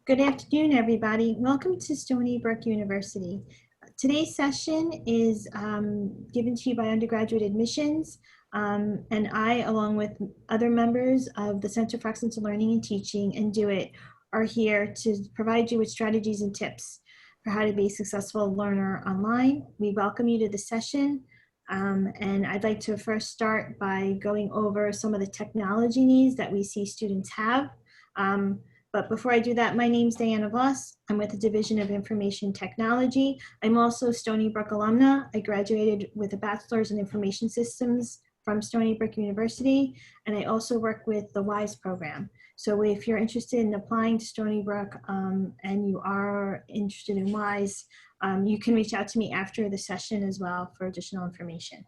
Good afternoon, everybody. Welcome to Stony Brook University. Today's session is given to you by undergraduate admissions, and I, along with other members of the Center for Excellence in Learning and Teaching and Do It, are here to provide you with strategies and tips for how to be a successful learner online. We welcome you to the session, and I'd like to first start by going over some of the technology needs that we see students have. But before I do that, my name's Diana Voss. I'm with the Division of Information Technology. I'm also Stony Brook alumna. I graduated with a bachelor's in information systems from Stony Brook University, and I also work with the WISE program. So if you're interested in applying to Stony Brook and you are interested in WISE, you can reach out to me after the session as well for additional information.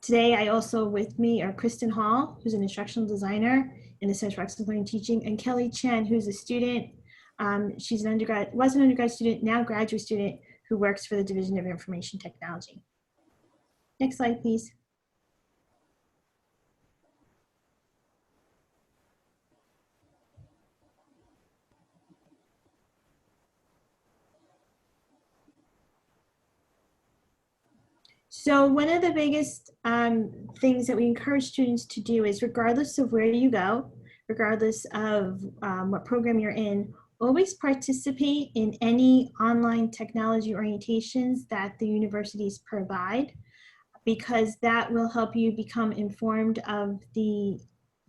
Today, I also with me are Kristen Hall, who's an instructional designer in the Center for Excellence in Learning and Teaching, and Kelly Chen, who's a student. She's an undergrad, was an undergrad student, now graduate student, who works for the Division of Information Technology. Next slide, please. So one of the biggest things that we encourage students to do is, regardless of where you go, regardless of what program you're in, always participate in any online technology orientations that the universities provide, because that will help you become informed of the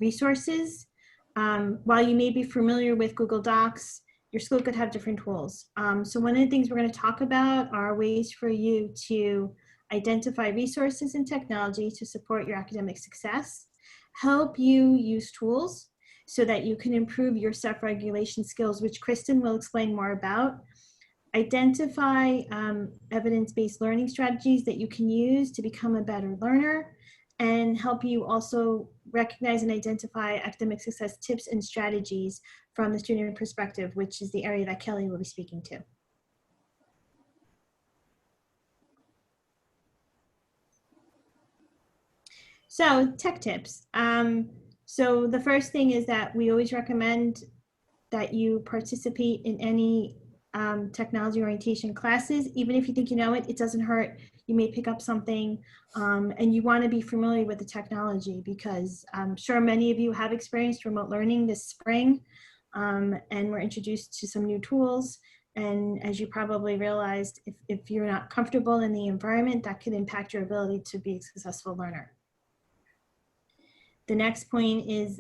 resources. While you may be familiar with Google Docs, your school could have different tools. So one of the things we're going to talk about are ways for you to identify resources and technology to support your academic success, help you use tools so that you can improve your self-regulation skills, which Kristen will explain more about, identify evidence-based learning strategies that you can use to become a better learner, and help you also recognize and identify academic success tips and strategies from the student perspective, which is the area that Kelly will be speaking to. So tech tips. So the first thing is that we always recommend that you participate in any technology orientation classes. Even if you think you know it, it doesn't hurt. You may pick up something, and you want to be familiar with the technology, because I'm sure many of you have experienced remote learning this spring, and were introduced to some new tools. And as you probably realized, if you're not comfortable in the environment, that could impact your ability to be a successful learner. The next point is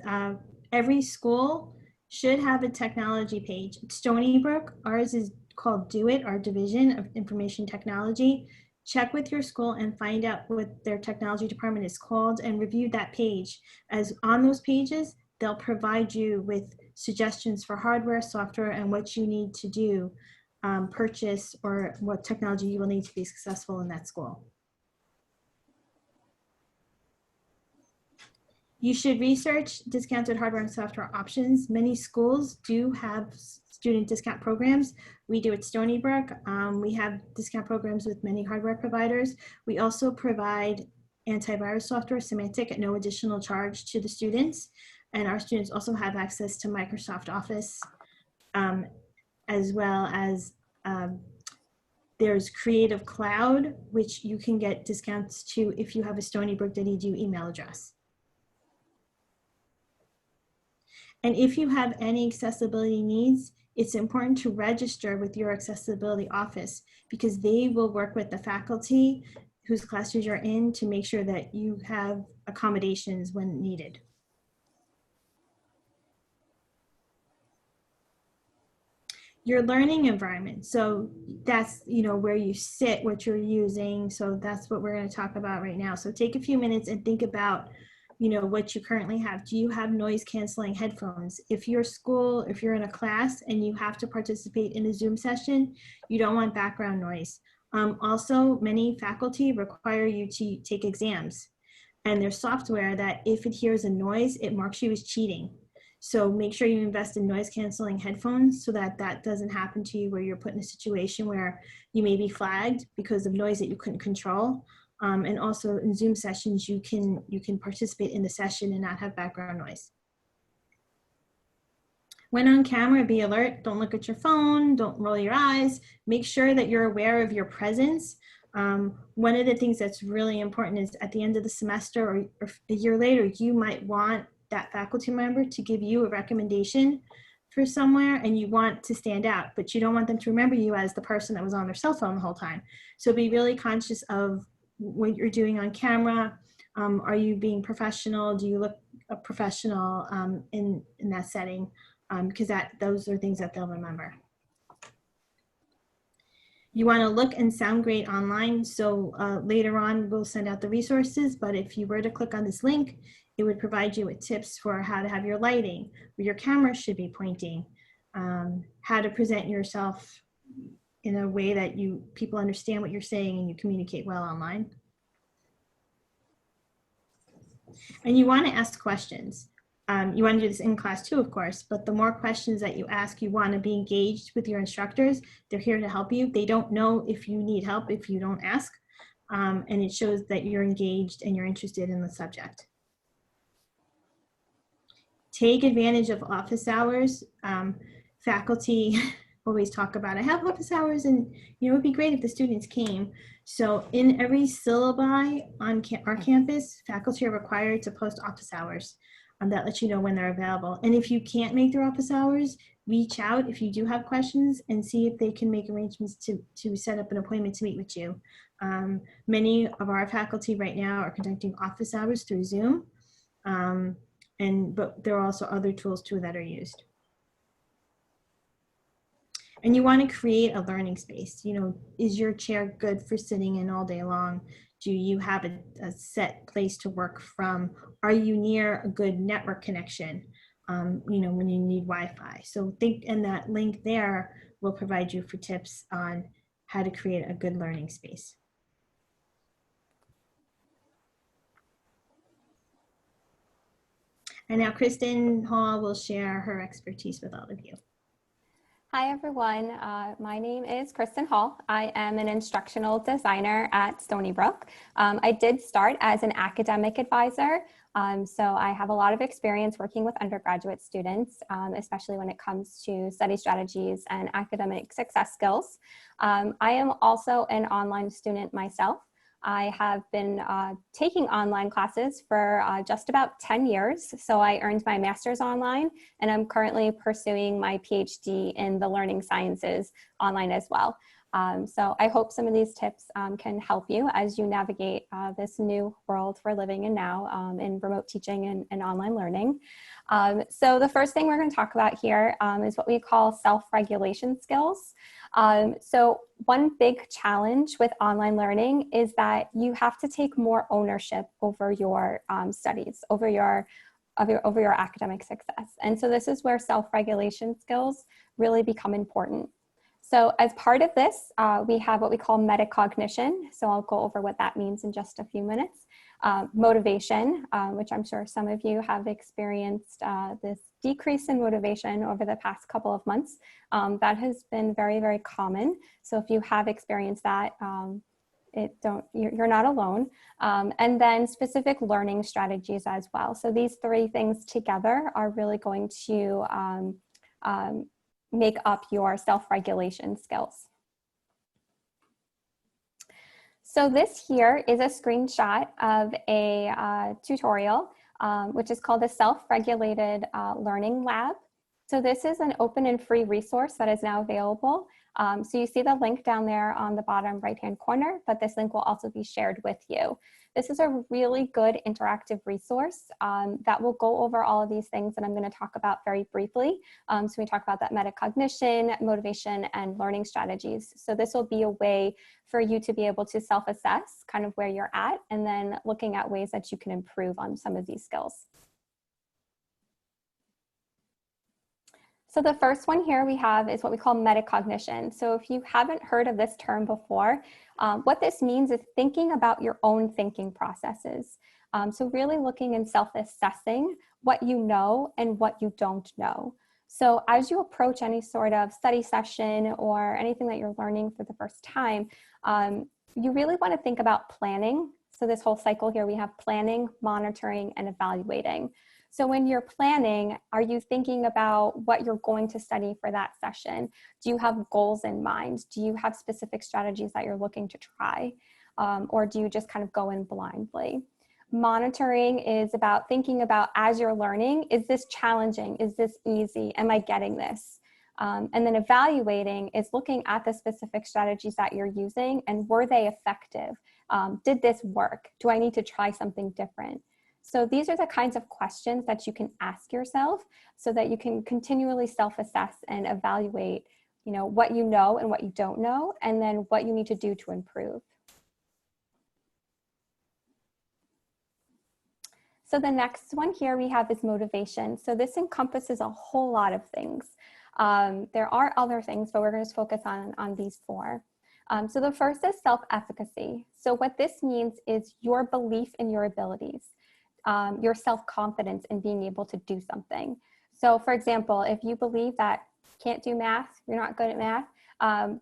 every school should have a technology page. At Stony Brook, ours is called Do It, our Division of Information Technology. Check with your school and find out what their technology department is called and review that page. As on those pages, they'll provide you with suggestions for hardware, software, and what you need to do, purchase, or what technology you will need to be successful in that school. You should research discounted hardware and software options. Many schools do have student discount programs. We do at Stony Brook. We have discount programs with many hardware providers. We also provide antivirus software, Symantec, at no additional charge to the students. And our students also have access to Microsoft Office, as well as there's Creative Cloud, which you can get discounts to if you have a stonybrook.edu email address. And if you have any accessibility needs, it's important to register with your accessibility office, because they will work with the faculty whose classes you're in to make sure that you have accommodations when needed. Your learning environment. So that's, where you sit, what you're using. So that's what we're going to talk about right now. So take a few minutes and think about what you currently have. Do you have noise canceling headphones? If you're in a class and you have to participate in a Zoom session, you don't want background noise. Also, many faculty require you to take exams, and there's software that if it hears a noise, it marks you as cheating. So make sure you invest in noise canceling headphones so that that doesn't happen to you, where you're put in a situation where you may be flagged because of noise that you couldn't control. And also in Zoom sessions, you can participate in the session and not have background noise. When on camera, be alert. Don't look at your phone. Don't roll your eyes. Make sure that you're aware of your presence. One of the things that's really important is at the end of the semester or a year later, you might want that faculty member to give you a recommendation for somewhere, and you want to stand out, but you don't want them to remember you as the person that was on their cell phone the whole time. So be really conscious of what you're doing on camera. Are you being professional? Do you look a professional in that setting? Because those are things that they'll remember. You want to look and sound great online. So later on, we'll send out the resources, but if you were to click on this link, it would provide you with tips for how to have your lighting, where your camera should be pointing, how to present yourself in a way that people understand what you're saying and you communicate well online. And you want to ask questions. You want to do this in class too, of course, but the more questions that you ask, you want to be engaged with your instructors. They're here to help you. They don't know if you need help if you don't ask. And it shows that you're engaged and you're interested in the subject. Take advantage of office hours. Faculty always talk about, I have office hours, and it would be great if the students came. So in every syllabi on our campus, faculty are required to post office hours. That lets you know when they're available. And if you can't make their office hours, reach out if you do have questions and see if they can make arrangements to set up an appointment to meet with you. Many of our faculty right now are conducting office hours through Zoom, but there are also other tools too that are used. And you want to create a learning space. Is your chair good for sitting in all day long? Do you have a set place to work from? Are you near a good network connection, when you need Wi-Fi? So and that link there will provide you for tips on how to create a good learning space. And now Kristen Hall will share her expertise with all of you. Hi, everyone. My name is Kristen Hall. I am an instructional designer at Stony Brook. I did start as an academic advisor, so I have a lot of experience working with undergraduate students, especially when it comes to study strategies and academic success skills. I am also an online student myself. I have been taking online classes for just about 10 years. So I earned my master's online, and I'm currently pursuing my PhD in the learning sciences online as well. So I hope some of these tips can help you as you navigate this new world we're living in now in remote teaching and online learning. So the first thing we're going to talk about here is what we call self-regulation skills. So one big challenge with online learning is that you have to take more ownership over your studies, over your academic success. And so this is where self-regulation skills really become important. So as part of this, we have what we call metacognition. So I'll go over what that means in just a few minutes. Motivation, which I'm sure some of you have experienced this decrease in motivation over the past couple of months. That has been very, very common. So if you have experienced that, you're not alone. And then specific learning strategies as well. So these three things together are really going to make up your self-regulation skills. So this here is a screenshot of a tutorial, which is called the Self-Regulated Learning Lab. So this is an open and free resource that is now available. So you see the link down there on the bottom right-hand corner, but this link will also be shared with you. This is a really good interactive resource that will go over all of these things that I'm going to talk about very briefly. So we talk about that metacognition, motivation, and learning strategies. So this will be a way for you to be able to self-assess kind of where you're at, and then looking at ways that you can improve on some of these skills. So the first one here we have is what we call metacognition. So if you haven't heard of this term before, what this means is thinking about your own thinking processes. So really looking and self-assessing what you know and what you don't know. So as you approach any sort of study session or anything that you're learning for the first time, you really want to think about planning. So this whole cycle here, we have planning, monitoring, and evaluating. So when you're planning, are you thinking about what you're going to study for that session? Do you have goals in mind? Do you have specific strategies that you're looking to try? Or do you just kind of go in blindly? Monitoring is about thinking about, as you're learning, is this challenging? Is this easy? Am I getting this? And then evaluating is looking at the specific strategies that you're using and were they effective? Did this work? Do I need to try something different? So these are the kinds of questions that you can ask yourself so that you can continually self-assess and evaluate, what you know and what you don't know, and then what you need to do to improve. So the next one here we have is motivation. So this encompasses a whole lot of things. There are other things, but we're going to focus on these four. So the first is self-efficacy. So what this means is your belief in your abilities, your self-confidence in being able to do something. So for example, if you believe that you can't do math, you're not good at math,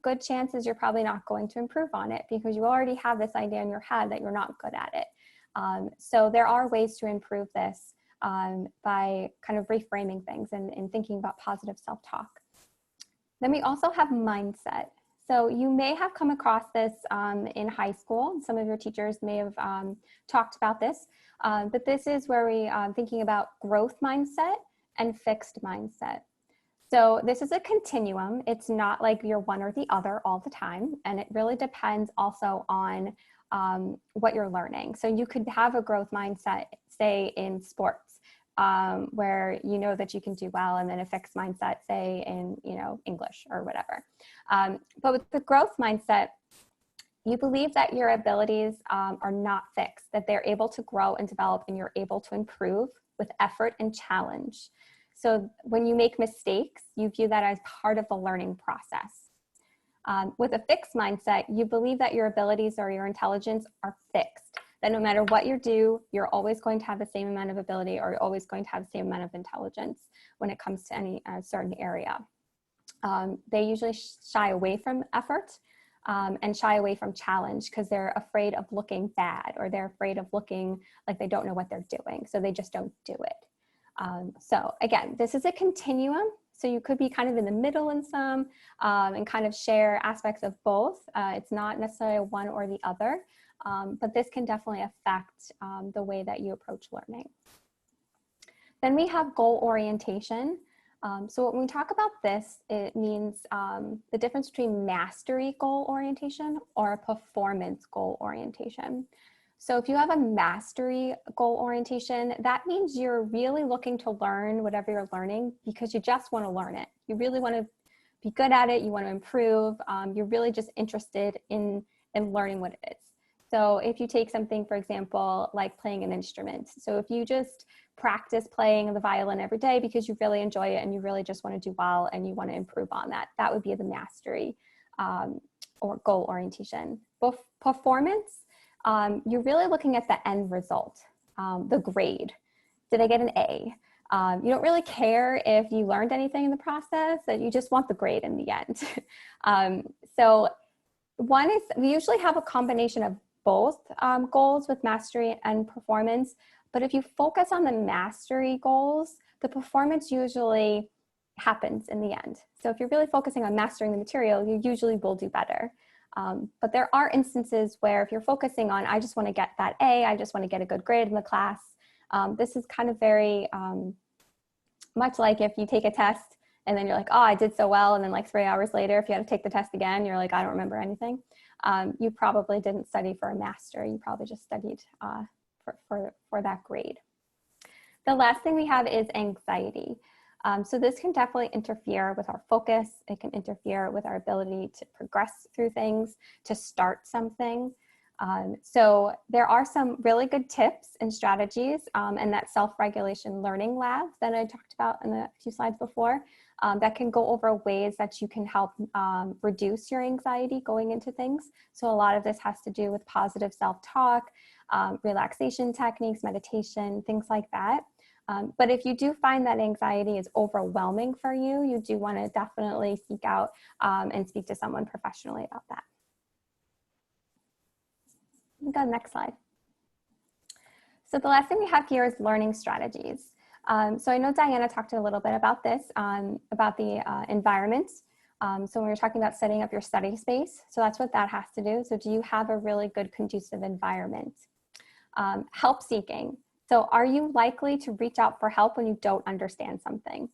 good chances you're probably not going to improve on it because you already have this idea in your head that you're not good at it. So there are ways to improve this by kind of reframing things and thinking about positive self-talk. Then we also have mindset. So you may have come across this in high school. Some of your teachers may have talked about this, but this is where we thinking about growth mindset and fixed mindset. So this is a continuum. It's not like you're one or the other all the time, and it really depends also on what you're learning. So you could have a growth mindset, say in sports, where you know that you can do well, and then a fixed mindset, say in English or whatever. But with the growth mindset, you believe that your abilities are not fixed, that they're able to grow and develop, and you're able to improve with effort and challenge. So when you make mistakes, you view that as part of the learning process. With a fixed mindset, you believe that your abilities or your intelligence are fixed, that no matter what you do, you're always going to have the same amount of ability or you're always going to have the same amount of intelligence when it comes to any certain area. They usually shy away from effort and shy away from challenge because they're afraid of looking bad or they're afraid of looking like they don't know what they're doing. So they just don't do it. So again, this is a continuum. So you could be kind of in the middle in some and kind of share aspects of both. It's not necessarily one or the other, but this can definitely affect the way that you approach learning. Then we have goal orientation. So when we talk about this, it means the difference between mastery goal orientation or a performance goal orientation. So if you have a mastery goal orientation, that means you're really looking to learn whatever you're learning because you just want to learn it. You really want to be good at it. You want to improve. You're really just interested in learning what it is. So if you take something, for example, like playing an instrument. So if you just practice playing the violin every day because you really enjoy it and you really just want to do well and you want to improve on that, that would be the mastery or goal orientation. Both performance, you're really looking at the end result, the grade. Did I get an A? You don't really care if you learned anything in the process, that you just want the grade in the end. So one is, we usually have a combination of both goals with mastery and performance, but if you focus on the mastery goals, the performance usually happens in the end. So if you're really focusing on mastering the material, you usually will do better. But there are instances where if you're focusing on, I just want to get that A, I just want to get a good grade in the class. This is kind of very much like if you take a test and then you're like, oh, I did so well. And then like 3 hours later, if you had to take the test again, you're like, I don't remember anything. You probably didn't study for a master. You probably just studied for that grade. The last thing we have is anxiety. So this can definitely interfere with our focus. It can interfere with our ability to progress through things, to start something. So there are some really good tips and strategies and that self-regulation learning lab that I talked about in a few slides before that can go over ways that you can help reduce your anxiety going into things. So a lot of this has to do with positive self-talk, relaxation techniques, meditation, things like that. But if you do find that anxiety is overwhelming for you, you do want to definitely seek out and speak to someone professionally about that. Go to the next slide. So the last thing we have here is learning strategies. So I know Diana talked a little bit about this, about the environment. So when we're talking about setting up your study space, so that's what that has to do. So do you have a really good conducive environment? Help seeking. So are you likely to reach out for help when you don't understand something?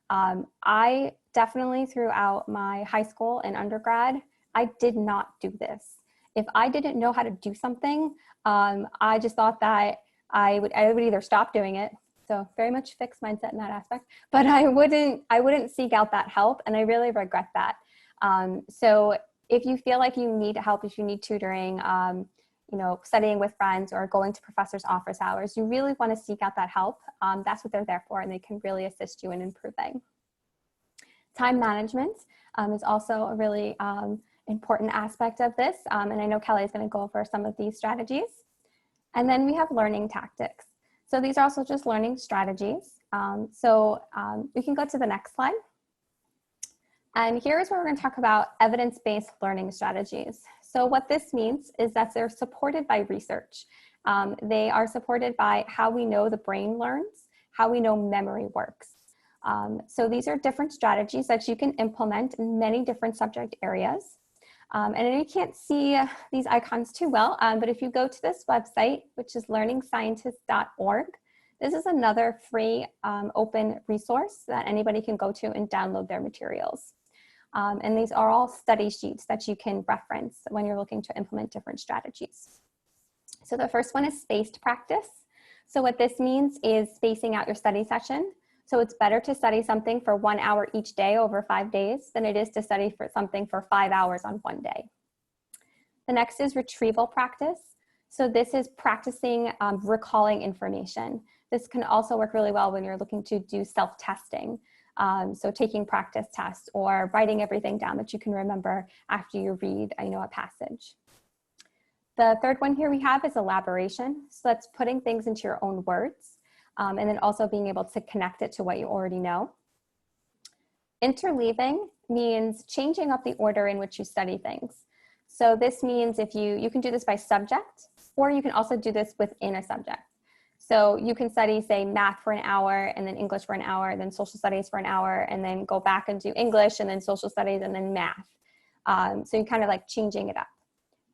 I definitely throughout my high school and undergrad, I did not do this. If I didn't know how to do something, I just thought that I would either stop doing it. So very much fixed mindset in that aspect, but I wouldn't seek out that help, and I really regret that. So if you feel like you need help, if you need tutoring, you know, studying with friends or going to professor's office hours, you really want to seek out that help. That's what they're there for, and they can really assist you in improving. Time management is also a really important aspect of this, and I know Kelly is going to go over some of these strategies. And then we have learning tactics. So these are also just learning strategies. We can go to the next slide. And here's where we're going to talk about evidence-based learning strategies. So what this means is that they're supported by research. They are supported by how we know the brain learns, how we know memory works. So these are different strategies that you can implement in many different subject areas. And you can't see these icons too well, but if you go to this website, which is learningscientist.org, this is another free open resource that anybody can go to and download their materials. And these are all study sheets that you can reference when you're looking to implement different strategies. So the first one is spaced practice. So what this means is spacing out your study session. So it's better to study something for 1 hour each day over 5 days than it is to study for something for 5 hours on one day. The next is retrieval practice. So this is practicing recalling information. This can also work really well when you're looking to do self-testing. So taking practice tests or writing everything down that you can remember after you read, a passage. The third one here we have is elaboration. So that's putting things into your own words, and then also being able to connect it to what you already know. Interleaving means changing up the order in which you study things. So this means if you can do this by subject, or you can also do this within a subject. So you can study, say, math for an hour, and then English for an hour, then social studies for an hour, and then go back and do English, and then social studies, and then math. So you're kind of like changing it up.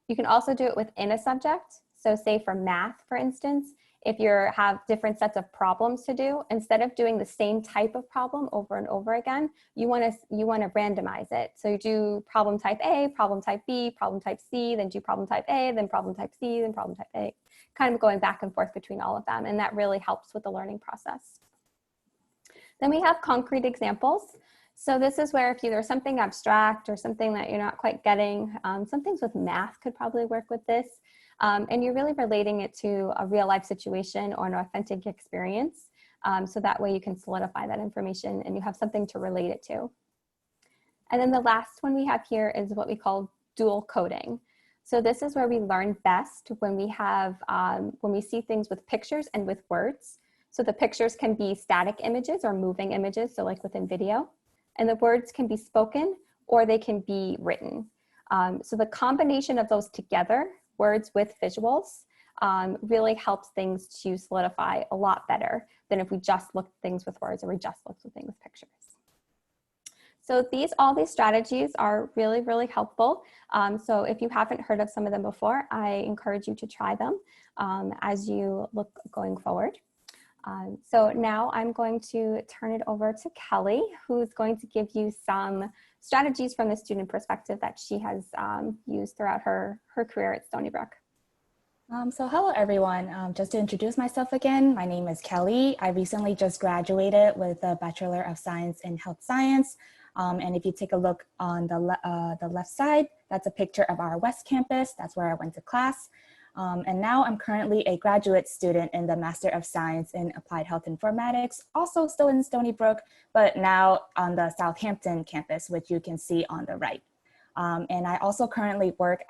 You can also do it within a subject. So say for math, for instance, if you have different sets of problems to do, instead of doing the same type of problem over and over again, you want to randomize it. So you do problem type A, problem type B, problem type C, then do problem type A, then problem type C, then problem type A, kind of going back and forth between all of them. And that really helps with the learning process. Then we have concrete examples. So this is where if there's something abstract or something that you're not quite getting, some things with math could probably work with this. And you're really relating it to a real life situation or an authentic experience. So that way you can solidify that information and you have something to relate it to. And then the last one we have here is what we call dual coding. So this is where we learn best when we see things with pictures and with words. So the pictures can be static images or moving images, so like within video. And the words can be spoken or they can be written. So the combination of those together, words with visuals, really helps things to solidify a lot better than if we just looked at things with words or we just looked at things with pictures. So all these strategies are really, really helpful. So if you haven't heard of some of them before, I encourage you to try them as you look going forward. So now I'm going to turn it over to Kelly, who's going to give you some strategies from the student perspective that she has used throughout her career at Stony Brook. So hello everyone, just to introduce myself again, my name is Kelly. I recently just graduated with a Bachelor of Science in Health Science. And if you take a look on the left side, that's a picture of our West Campus. That's where I went to class. And now I'm currently a graduate student in the Master of Science in Applied Health Informatics, also still in Stony Brook, but now on the Southampton campus, which you can see on the right. And I also currently work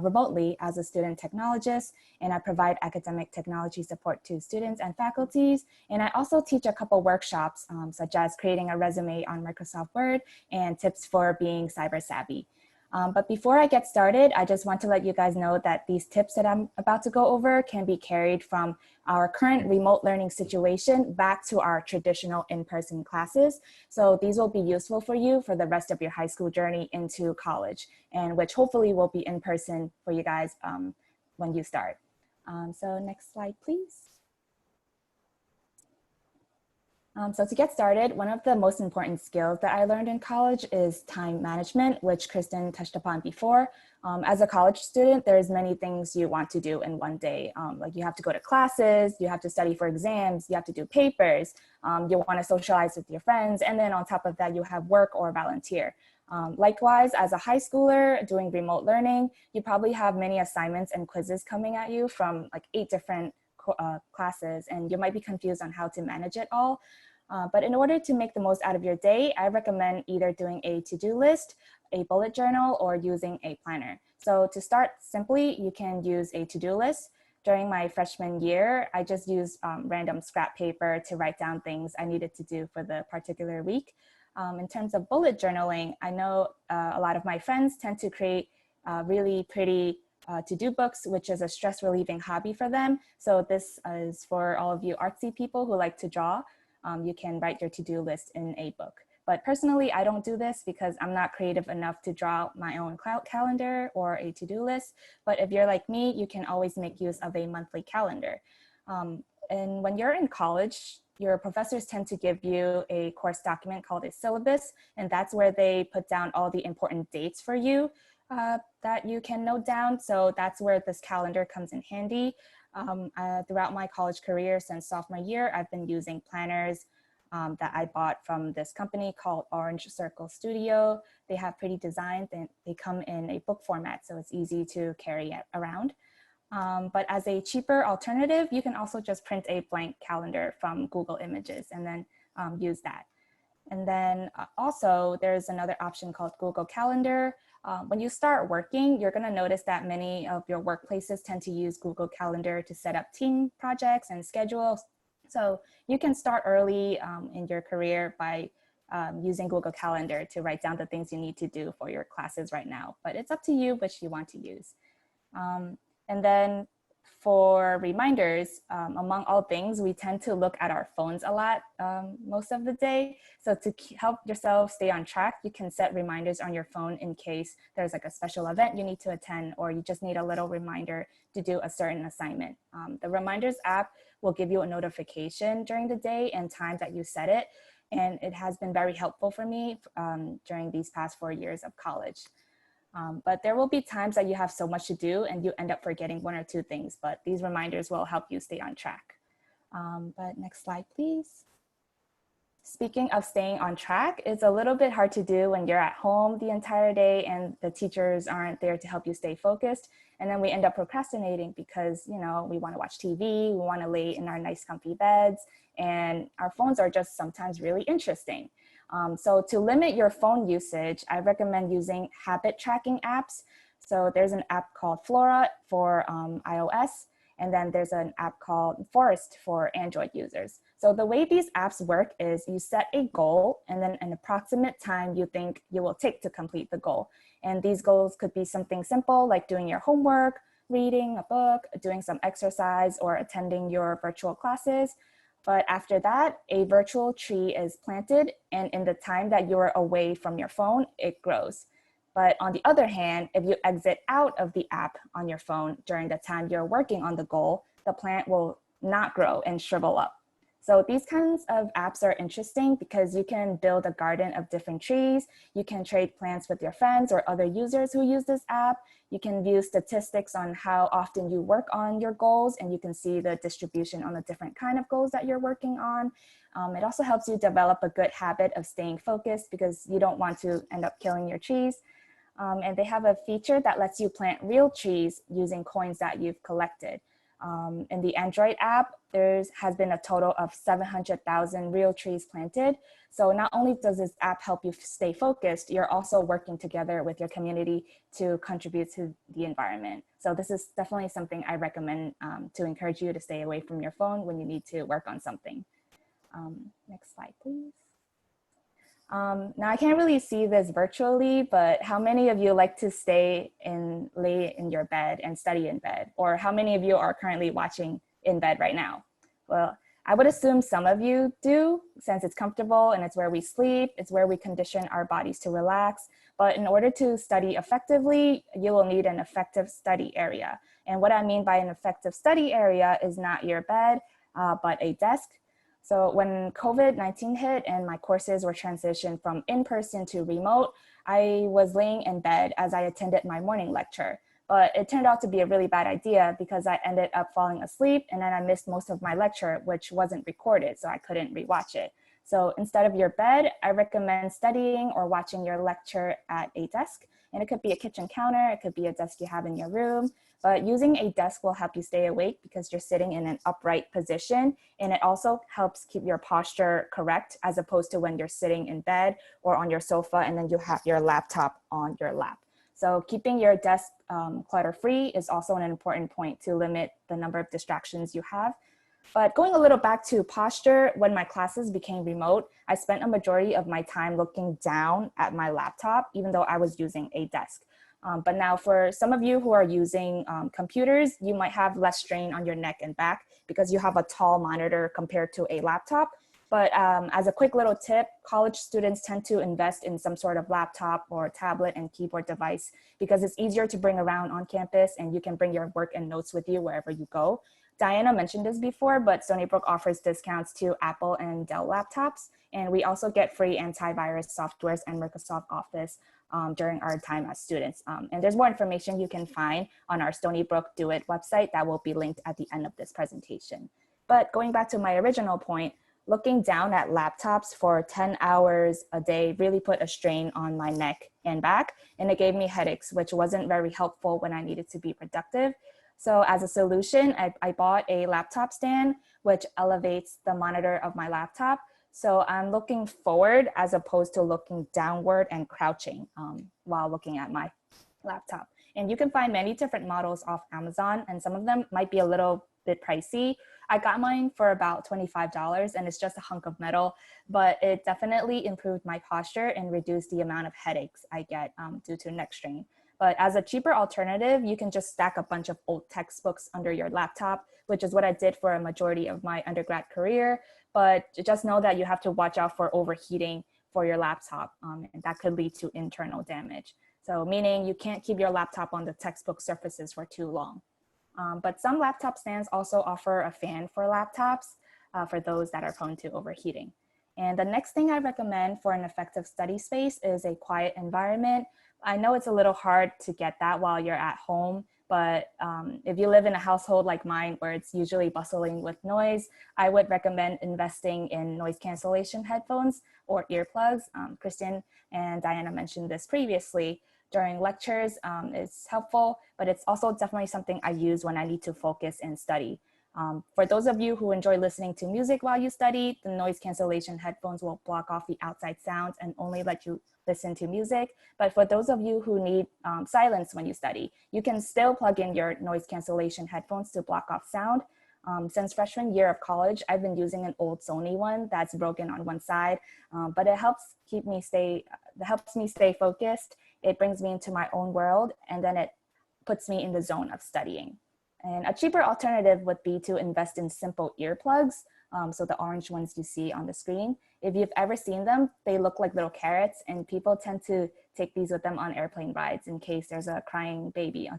remotely as a student technologist, and I provide academic technology support to students and faculties. And I also teach a couple workshops, such as creating a resume on Microsoft Word and tips for being cyber savvy. But before I get started, I just want to let you guys know that these tips that I'm about to go over can be carried from our current remote learning situation back to our traditional in-person classes. So these will be useful for you for the rest of your high school journey into college, and which hopefully will be in person for you guys when you start. So next slide, please. So to get started, one of the most important skills that I learned in college is time management, which Kristen touched upon before. As a college student, there's many things you want to do in one day. Like you have to go to classes, you have to study for exams, you have to do papers, you want to socialize with your friends, and then on top of that, you have work or volunteer. Likewise, as a high schooler doing remote learning, you probably have many assignments and quizzes coming at you from like 8 different classes, and you might be confused on how to manage it all. But in order to make the most out of your day, I recommend either doing a to-do list, a bullet journal, or using a planner. So to start simply, you can use a to-do list. During my freshman year, I just used random scrap paper to write down things I needed to do for the particular week. In terms of bullet journaling, I know a lot of my friends tend to create really pretty to-do books, which is a stress relieving hobby for them. So this is for all of you artsy people who like to draw. You can write your to-do list in a book. But personally, I don't do this because I'm not creative enough to draw my own calendar or a to-do list. But if you're like me, you can always make use of a monthly calendar. And when you're in college, your professors tend to give you a course document called a syllabus, and that's where they put down all the important dates for you that you can note down. So that's where this calendar comes in handy. Throughout my college career since sophomore year, I've been using planners that I bought from this company called Orange Circle Studio. They have pretty designs and they come in a book format, so it's easy to carry it around. But as a cheaper alternative, you can also just print a blank calendar from Google Images and then use that. And then also there's another option called Google Calendar. When you start working, you're going to notice that many of your workplaces tend to use Google Calendar to set up team projects and schedules. So you can start early in your career by using Google Calendar to write down the things you need to do for your classes right now. But it's up to you which you want to use. And then for reminders, among all things, we tend to look at our phones a lot most of the day. So to help yourself stay on track, you can set reminders on your phone in case there's like a special event you need to attend, or you just need a little reminder to do a certain assignment. The Reminders app will give you a notification during the day and time that you set it. And it has been very helpful for me during these past 4 years of college. But there will be times that you have so much to do and you end up forgetting 1 or 2 things, but these reminders will help you stay on track. But next slide, please. Speaking of staying on track, it's a little bit hard to do when you're at home the entire day and the teachers aren't there to help you stay focused. And then we end up procrastinating because, you know, we want to watch TV, we want to lay in our nice comfy beds, and our phones are just sometimes really interesting. So to limit your phone usage, I recommend using habit tracking apps. So there's an app called Flora for iOS, and then there's an app called Forest for Android users. So the way these apps work is you set a goal and then an approximate time you think you will take to complete the goal. And these goals could be something simple like doing your homework, reading a book, doing some exercise, or attending your virtual classes. But after that, a virtual tree is planted, and in the time that you're away from your phone, it grows. But on the other hand, if you exit out of the app on your phone during the time you're working on the goal, the plant will not grow and shrivel up. So these kinds of apps are interesting because you can build a garden of different trees. You can trade plants with your friends or other users who use this app. You can view statistics on how often you work on your goals, and you can see the distribution on the different kind of goals that you're working on. It also helps you develop a good habit of staying focused because you don't want to end up killing your trees. And they have a feature that lets you plant real trees using coins that you've collected. In the Android app, there has been a total of 700,000 real trees planted. So not only does this app help you stay focused, you're also working together with your community to contribute to the environment. So this is definitely something I recommend to encourage you to stay away from your phone when you need to work on something. Next slide, please. Now I can't really see this virtually, but how many of you like to lay in your bed and study in bed? Or how many of you are currently watching in bed right now? Well, I would assume some of you do, since it's comfortable and it's where we sleep, it's where we condition our bodies to relax. But in order to study effectively, you will need an effective study area. And what I mean by an effective study area is not your bed, but a desk. So when COVID-19 hit and my courses were transitioned from in-person to remote, I was laying in bed as I attended my morning lecture. But it turned out to be a really bad idea because I ended up falling asleep and then I missed most of my lecture, which wasn't recorded, so I couldn't rewatch it. So instead of your bed, I recommend studying or watching your lecture at a desk. And it could be a kitchen counter, it could be a desk you have in your room, but using a desk will help you stay awake because you're sitting in an upright position. And it also helps keep your posture correct as opposed to when you're sitting in bed or on your sofa and then you have your laptop on your lap. So keeping your desk clutter-free is also an important point to limit the number of distractions you have. But going a little back to posture, when my classes became remote, I spent a majority of my time looking down at my laptop, even though I was using a desk. But now for some of you who are using computers, you might have less strain on your neck and back because you have a tall monitor compared to a laptop. But as a quick little tip, college students tend to invest in some sort of laptop or tablet and keyboard device because it's easier to bring around on campus and you can bring your work and notes with you wherever you go. Diana mentioned this before, but Stony Brook offers discounts to Apple and Dell laptops. And we also get free antivirus softwares and Microsoft Office during our time as students. And there's more information you can find on our Stony Brook Do It website that will be linked at the end of this presentation. But going back to my original point, looking down at laptops for 10 hours a day really put a strain on my neck and back, and it gave me headaches, which wasn't very helpful when I needed to be productive. So as a solution, I bought a laptop stand, which elevates the monitor of my laptop. So I'm looking forward as opposed to looking downward and crouching while looking at my laptop. And you can find many different models off Amazon, and some of them might be a little bit pricey. I got mine for about $25 and it's just a hunk of metal, but it definitely improved my posture and reduced the amount of headaches I get due to neck strain. But as a cheaper alternative, you can just stack a bunch of old textbooks under your laptop, which is what I did for a majority of my undergrad career. But just know that you have to watch out for overheating for your laptop, and that could lead to internal damage. So meaning you can't keep your laptop on the textbook surfaces for too long. But some laptop stands also offer a fan for laptops for those that are prone to overheating. And the next thing I recommend for an effective study space is a quiet environment. I know it's a little hard to get that while you're at home, but if you live in a household like mine where it's usually bustling with noise, I would recommend investing in noise cancellation headphones or earplugs. Kristen and Diana mentioned this previously. During lectures, it's helpful, but it's also definitely something I use when I need to focus and study. For those of you who enjoy listening to music while you study, the noise cancellation headphones will block off the outside sounds and only let you listen to music. But for those of you who need silence when you study, you can still plug in your noise cancellation headphones to block off sound. Since freshman year of college, I've been using an old Sony one that's broken on one side, but it helps me stay focused. It brings me into my own world, and then it puts me in the zone of studying. And a cheaper alternative would be to invest in simple earplugs. So the orange ones you see on the screen. If you've ever seen them, they look like little carrots, and people tend to take these with them on airplane rides in case there's a crying baby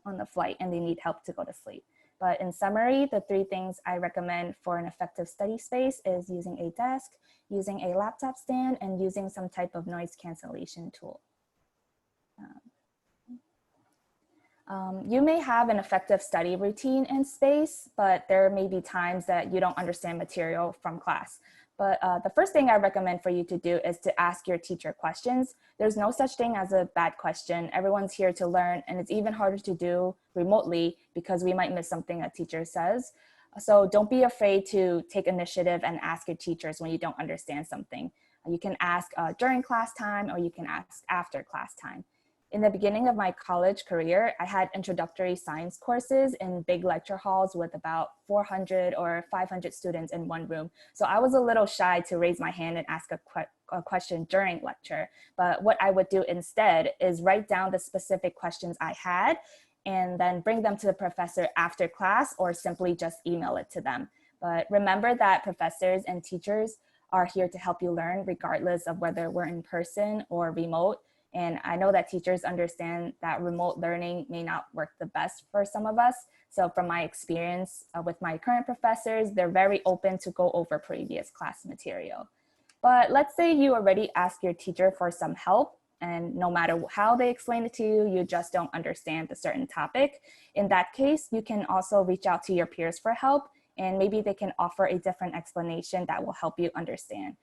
on the flight and they need help to go to sleep. But in summary, the 3 things I recommend for an effective study space is using a desk, using a laptop stand, and using some type of noise cancellation tool. You may have an effective study routine in space, but there may be times that you don't understand material from class. But the first thing I recommend for you to do is to ask your teacher questions. There's no such thing as a bad question. Everyone's here to learn, and it's even harder to do remotely because we might miss something a teacher says. So don't be afraid to take initiative and ask your teachers when you don't understand something. You can ask during class time, or you can ask after class time. In the beginning of my college career, I had introductory science courses in big lecture halls with about 400 or 500 students in one room. So I was a little shy to raise my hand and ask a question during lecture. But what I would do instead is write down the specific questions I had and then bring them to the professor after class or simply just email it to them. But remember that professors and teachers are here to help you learn regardless of whether we're in person or remote. And I know that teachers understand that remote learning may not work the best for some of us. So from my experience with my current professors, they're very open to go over previous class material. But let's say you already asked your teacher for some help, and no matter how they explain it to you, you just don't understand a certain topic. In that case, you can also reach out to your peers for help, and maybe they can offer a different explanation that will help you understand.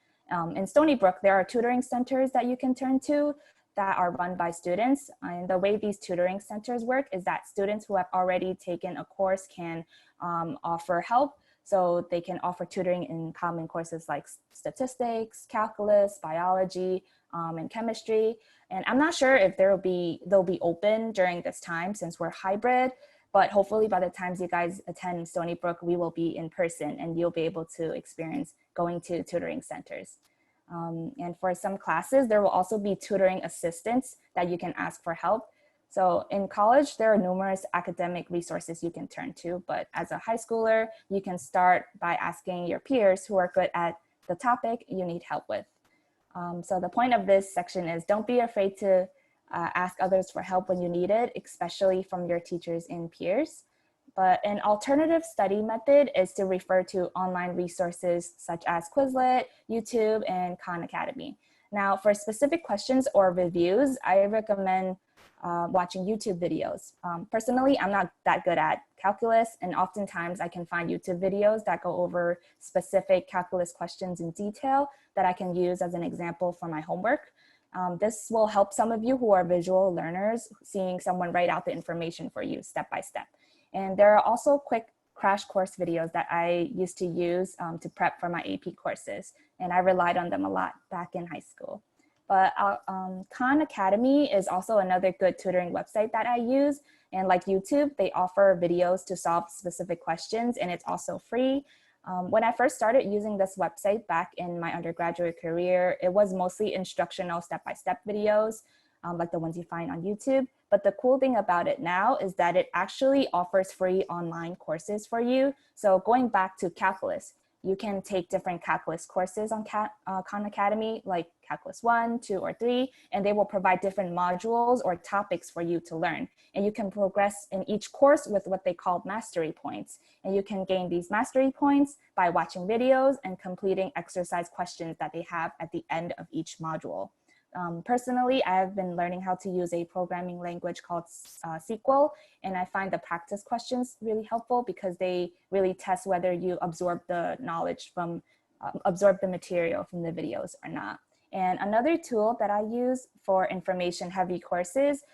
In Stony Brook, there are tutoring centers that you can turn to that are run by students. And the way these tutoring centers work is that students who have already taken a course can offer help. So they can offer tutoring in common courses like statistics, calculus, biology, and chemistry. And I'm not sure if they'll be open during this time since we're hybrid, but hopefully by the time you guys attend Stony Brook, we will be in person and you'll be able to experience going to tutoring centers. And for some classes, there will also be tutoring assistants that you can ask for help. So in college, there are numerous academic resources you can turn to, but as a high schooler, you can start by asking your peers who are good at the topic you need help with. So the point of this section is don't be afraid to ask others for help when you need it, especially from your teachers and peers. But an alternative study method is to refer to online resources such as Quizlet, YouTube, and Khan Academy. Now, for specific questions or reviews, I recommend watching YouTube videos. Personally, I'm not that good at calculus, and oftentimes I can find YouTube videos that go over specific calculus questions in detail that I can use as an example for my homework. This will help some of you who are visual learners, seeing someone write out the information for you step by step. And there are also quick crash course videos that I used to use to prep for my AP courses, and I relied on them a lot back in high school. But Khan Academy is also another good tutoring website that I use. And like YouTube, they offer videos to solve specific questions, and it's also free. When I first started using this website back in my undergraduate career, it was mostly instructional step-by-step videos, like the ones you find on YouTube. But the cool thing about it now is that it actually offers free online courses for you. So going back to calculus, you can take different calculus courses on Khan Academy, like Calculus 1, 2, or 3, and they will provide different modules or topics for you to learn. And you can progress in each course with what they call mastery points. And you can gain these mastery points by watching videos and completing exercise questions that they have at the end of each module. Personally, I have been learning how to use a programming language called SQL, and I find the practice questions really helpful because they really test whether you absorb the knowledge from, absorb the material from the videos or not. And another tool that I use for information-heavy courses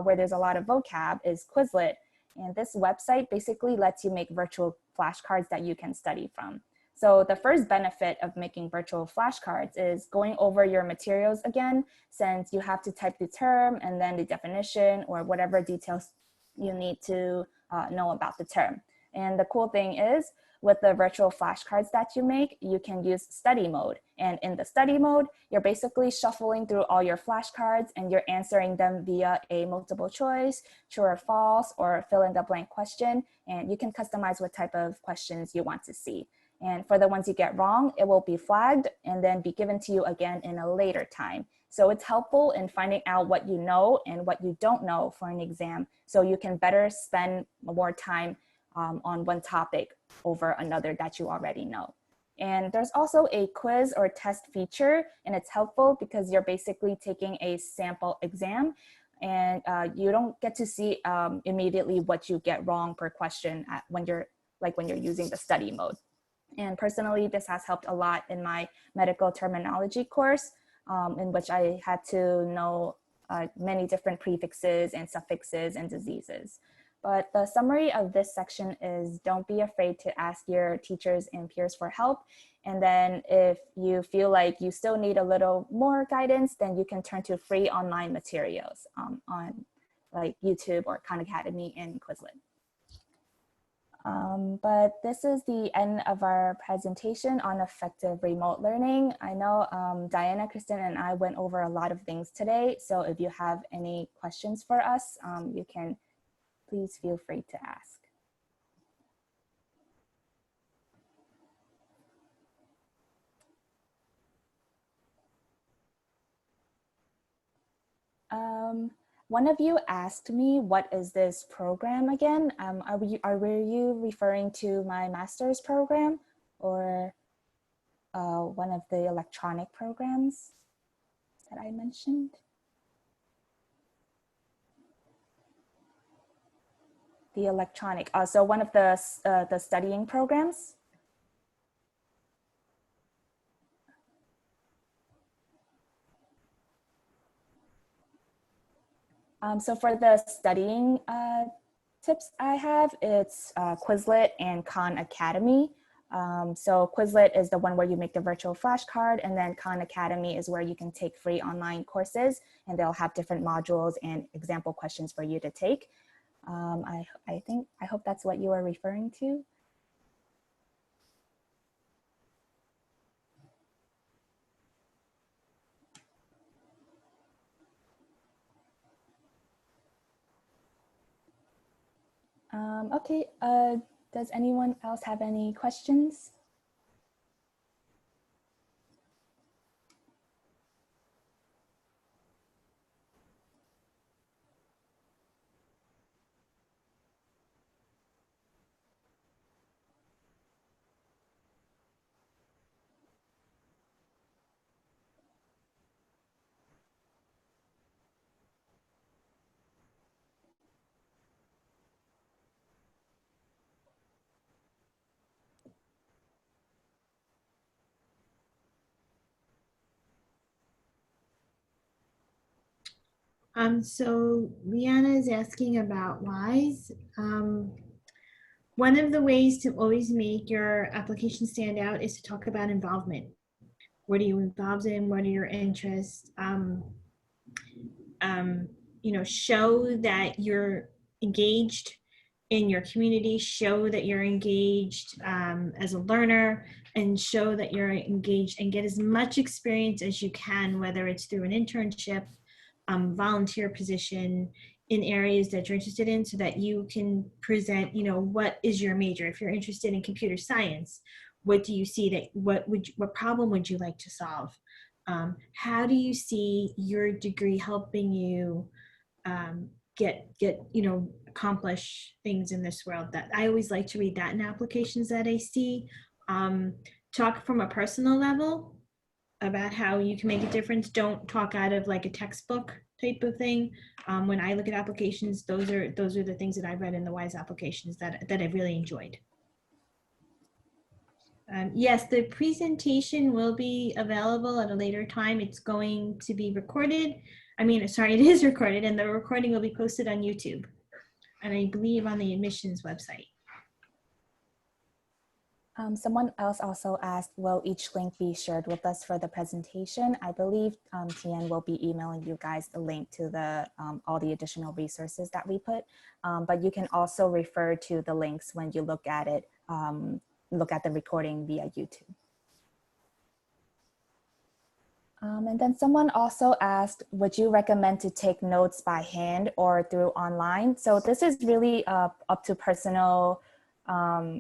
where there's a lot of vocab is Quizlet. And this website basically lets you make virtual flashcards that you can study from. So the first benefit of making virtual flashcards is going over your materials again, since you have to type the term and then the definition or whatever details you need to know about the term. And the cool thing is, with the virtual flashcards that you make, you can use study mode. And in the study mode, you're basically shuffling through all your flashcards and you're answering them via a multiple choice, true or false, or fill in the blank question. And you can customize what type of questions you want to see. And for the ones you get wrong, it will be flagged and then be given to you again in a later time. So it's helpful in finding out what you know and what you don't know for an exam, so you can better spend more time on one topic over another that you already know. And there's also a quiz or test feature, and it's helpful because you're basically taking a sample exam and you don't get to see immediately what you get wrong per question when you're using the study mode. And personally, this has helped a lot in my medical terminology course, in which I had to know many different prefixes and suffixes and diseases. But the summary of this section is don't be afraid to ask your teachers and peers for help. And then if you feel like you still need a little more guidance, then you can turn to free online materials on like YouTube or Khan Academy and Quizlet. But this is the end of our presentation on effective remote learning. I know Diana, Kristen, and I went over a lot of things today. So if you have any questions for us, you can please feel free to ask. One of you asked me, what is this program again? Were you referring to my master's program or one of the electronic programs that I mentioned? The electronic, so one of the studying programs. So for the studying tips I have, it's Quizlet and Khan Academy. So Quizlet is the one where you make the virtual flashcard, and then Khan Academy is where you can take free online courses, and they'll have different modules and example questions for you to take. I hope that's what you are referring to. Okay, does anyone else have any questions? So Liana is asking about WISE. One of the ways to always make your application stand out is to talk about involvement. What are you involved in? What are your interests? Show that you're engaged in your community, show that you're engaged as a learner, and show that you're engaged, and get as much experience as you can, whether it's through an internship, volunteer position, in areas that you're interested in, so that you can present, what is your major? If you're interested in computer science, what do you see that, what problem would you like to solve? How do you see your degree helping you accomplish things in this world? That I always like to read that in applications that I see. Talk from a personal level about how you can make a difference. Don't talk out of like a textbook type of thing. When I look at applications, those are the things that I've read in the WISE applications that I've really enjoyed. Yes, the presentation will be available at a later time. It's going to be recorded. It is recorded, and the recording will be posted on YouTube, and I believe on the admissions website. Someone else also asked, will each link be shared with us for the presentation? I believe Tian will be emailing you guys the link to the all the additional resources that we put, but you can also refer to the links when you look at it, look at the recording via YouTube. And then someone also asked, would you recommend to take notes by hand or through online? So this is really up to personal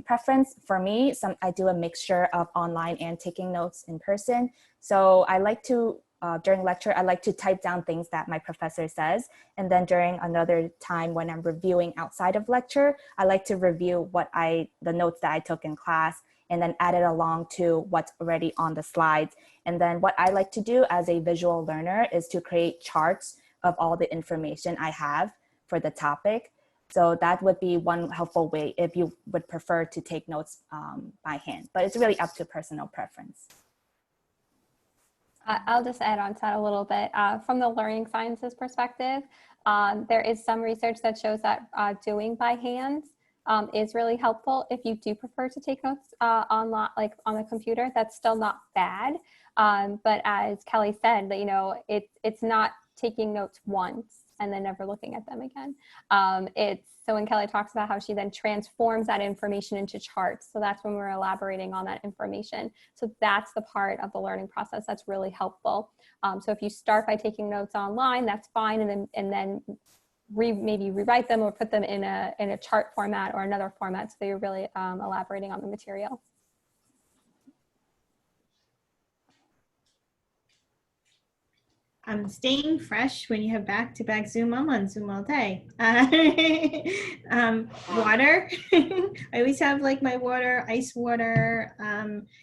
preference. For me, I do a mixture of online and taking notes in person. So I like to, during lecture, I like to type down things that my professor says. And then during another time when I'm reviewing outside of lecture, I like to review the notes that I took in class, and then add it along to what's already on the slides. And then what I like to do as a visual learner is to create charts of all the information I have for the topic. So that would be one helpful way if you would prefer to take notes by hand, but it's really up to personal preference. I'll just add on to that a little bit. From the learning sciences perspective, there is some research that shows that doing by hand is really helpful. If you do prefer to take notes online, like on the computer, that's still not bad. But as Kelly said, it's not taking notes once and then never looking at them again. So when Kelly talks about how she then transforms that information into charts, so that's when we're elaborating on that information. So that's the part of the learning process that's really helpful. So if you start by taking notes online, that's fine, and then maybe rewrite them or put them in a chart format or another format, so that you're really elaborating on the material. Staying fresh when you have back-to-back Zoom. I'm on Zoom all day. Water. I always have like my water, ice water.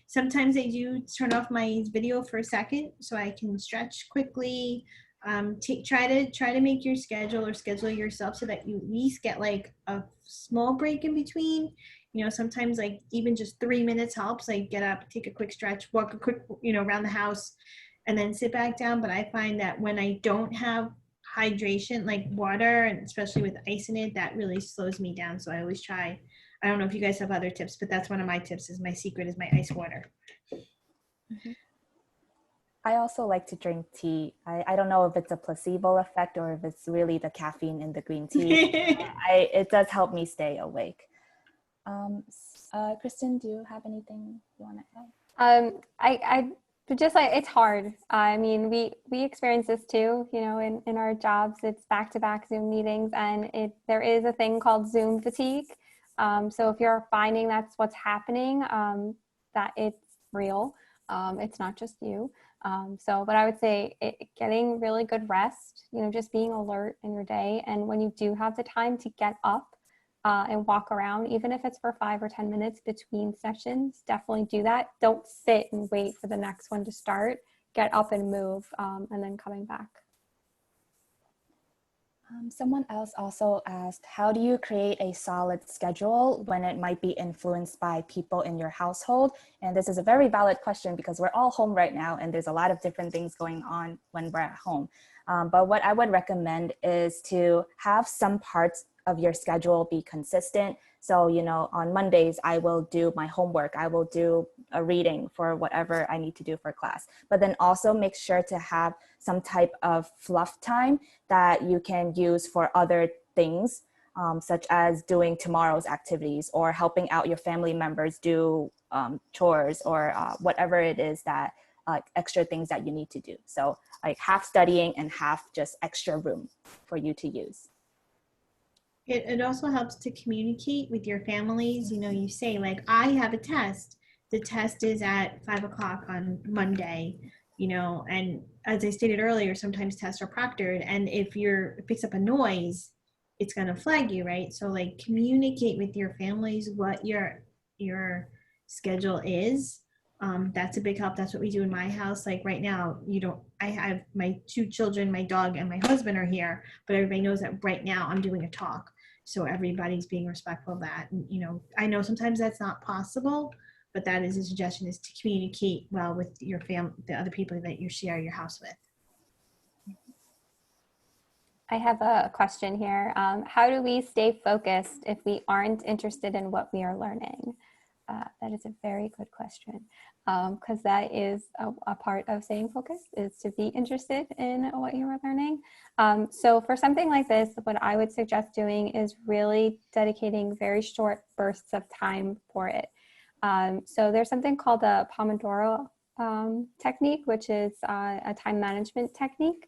Sometimes I do turn off my video for a second so I can stretch quickly. Try to make your schedule or schedule yourself so that you at least get like a small break in between. You know, sometimes like even just 3 minutes helps. Like get up, take a quick stretch, walk a quick, around the house, and then sit back down. But I find that when I don't have hydration, like water, and especially with ice in it, that really slows me down. So I always try. I don't know if you guys have other tips, but that's one of my tips. Is my secret is my ice water. Mm-hmm. I also like to drink tea. I don't know if it's a placebo effect or if it's really the caffeine in the green tea. It does help me stay awake. Kristen, do you have anything you want to add? But just like, it's hard. I mean, we experience this too, in our jobs. It's back-to-back Zoom meetings, and there is a thing called Zoom fatigue. So if you're finding that's what's happening, that it's real. It's not just you. But I would say getting really good rest, just being alert in your day. And when you do have the time to get up and walk around, even if it's for 5 or 10 minutes between sessions, definitely do that. Don't sit and wait for the next one to start. Get up and move, and then coming back. Someone else also asked, how do you create a solid schedule when it might be influenced by people in your household? And this is a very valid question because we're all home right now and there's a lot of different things going on when we're at home. But what I would recommend is to have some parts of your schedule be consistent. So, on Mondays, I will do my homework. I will do a reading for whatever I need to do for class. But then also make sure to have some type of fluff time that you can use for other things, such as doing tomorrow's activities or helping out your family members do chores or whatever it is that extra things that you need to do. So like half studying and half just extra room for you to use. It also helps to communicate with your families. You say like, I have a test. The test is at 5 o'clock on Monday, and as I stated earlier, sometimes tests are proctored. And if it picks up a noise, it's going to flag you, right? So like communicate with your families what your schedule is. That's a big help. That's what we do in my house. Like right now, I have my 2 children, my dog and my husband are here, but everybody knows that right now I'm doing a talk. So everybody's being respectful of that. And, I know sometimes that's not possible, but that is a suggestion, is to communicate well with your family, the other people that you share your house with. I have a question here. How do we stay focused if we aren't interested in what we are learning? That is a very good question, because that is a part of staying focused, is to be interested in what you are learning. So for something like this, what I would suggest doing is really dedicating very short bursts of time for it. So there's something called the Pomodoro technique, which is a time management technique,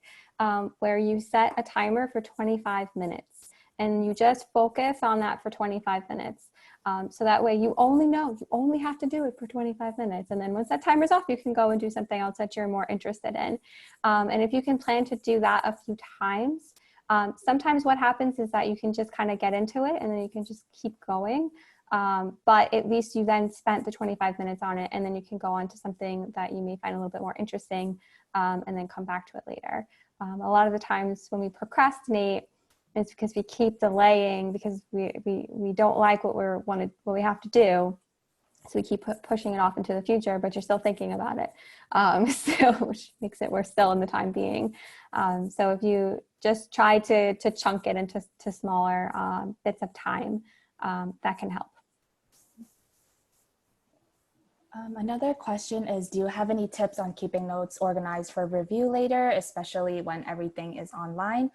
where you set a timer for 25 minutes and you just focus on that for 25 minutes. So that way you only have to do it for 25 minutes. And then once that timer's off, you can go and do something else that you're more interested in. And if you can plan to do that a few times, sometimes what happens is that you can just kind of get into it and then you can just keep going. But at least you then spent the 25 minutes on it, and then you can go on to something that you may find a little bit more interesting, and then come back to it later. A lot of the times when we procrastinate, it's because we keep delaying because we don't like what we have to do. So we keep pushing it off into the future, but you're still thinking about it. So which makes it worse still in the time being. So if you just try to chunk it into smaller bits of time, that can help. Another question is, do you have any tips on keeping notes organized for review later, especially when everything is online?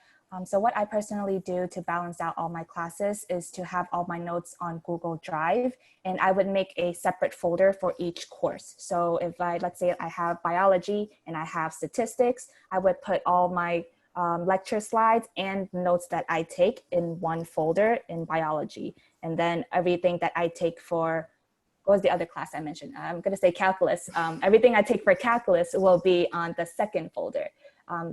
So what I personally do to balance out all my classes is to have all my notes on Google Drive, and I would make a separate folder for each course. So if let's say I have biology and I have statistics, I would put all my lecture slides and notes that I take in one folder in biology. And then everything that I take for, what was the other class I mentioned? I'm going to say calculus. Everything I take for calculus will be on the second folder.